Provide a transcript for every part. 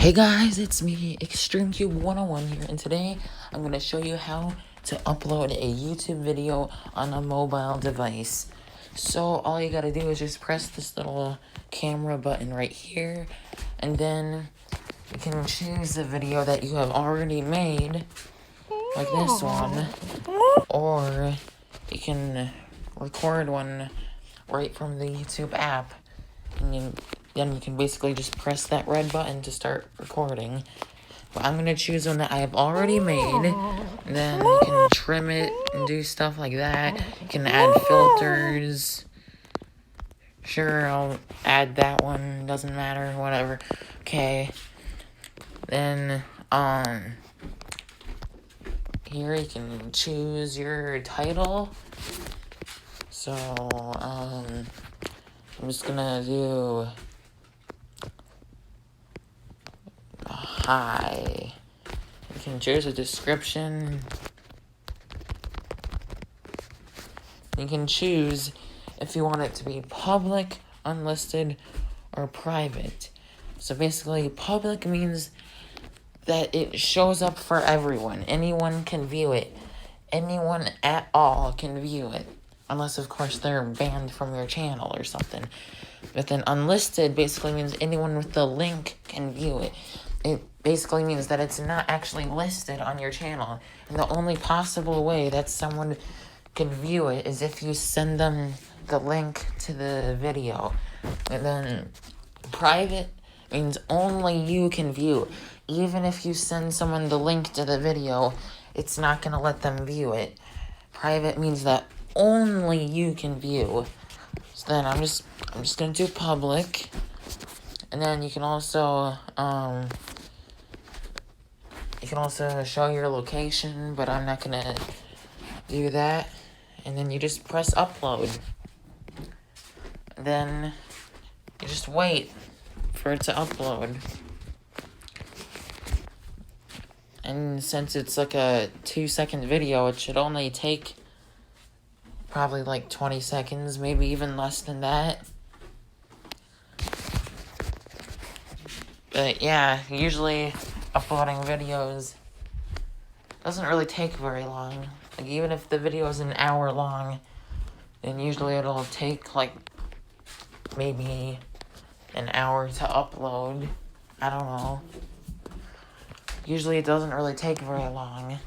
Hey guys, it's me, ExtremeCube101 here, and today I'm going to show you how to upload a YouTube video on a mobile device. So all you gotta do is just press this little camera button right here, and then you can choose the video that you have already made, like this one, or you can record one right from the YouTube app, and then you can basically just press that red button to start recording. But I'm going to choose one that I have already made. And then you can trim it and do stuff like that. You can add filters. Sure, I'll add that one. Doesn't matter. Whatever. Okay. Then, here you can choose your title. So, I'm just gonna do hi. You can choose a description. You can choose if you want it to be public, unlisted, or private. So basically, public means that it shows up for everyone. Anyone can view it. Anyone at all can view it. Unless, of course, they're banned from your channel or something. But then unlisted basically means anyone with the link can view it. It basically means that it's not actually listed on your channel. And the only possible way that someone can view it is if you send them the link to the video. And then private means only you can view. Even if you send someone the link to the video, it's not going to let them view it. Private means that only you can view. So then I'm just going to do public. And then you can also show your location, but I'm not gonna do that. And then you just press upload. Then you just wait for it to upload. And since it's like a 2-second video, it should only take probably like 20 seconds, maybe even less than that. But yeah, usually uploading videos doesn't really take very long. Like, even if the video is an hour long, then usually it'll take like maybe an hour to upload. I don't know. Usually it doesn't really take very long.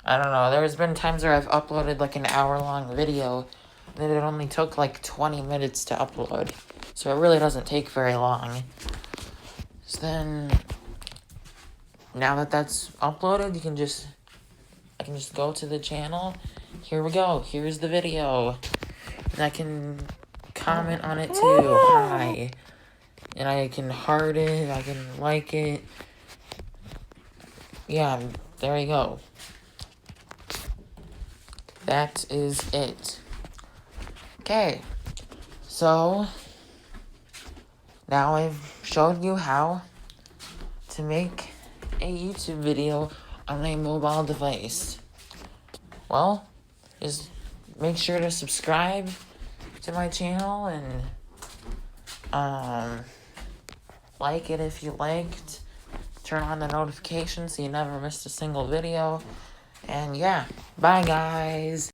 I don't know. There's been times where I've uploaded like an hour-long video, and it only took like 20 minutes to upload. So it really doesn't take very long. So then, now that that's uploaded, I can just go to the channel. Here we go. Here's the video. And I can comment on it too. Hi. And I can heart it. I can like it. Yeah, there you go. That is it. Okay. So now I've showed you how to make a YouTube video on a mobile device. Well, just make sure to subscribe to my channel and like it if you liked. Turn on the notifications so you never missed a single video. And yeah, bye guys.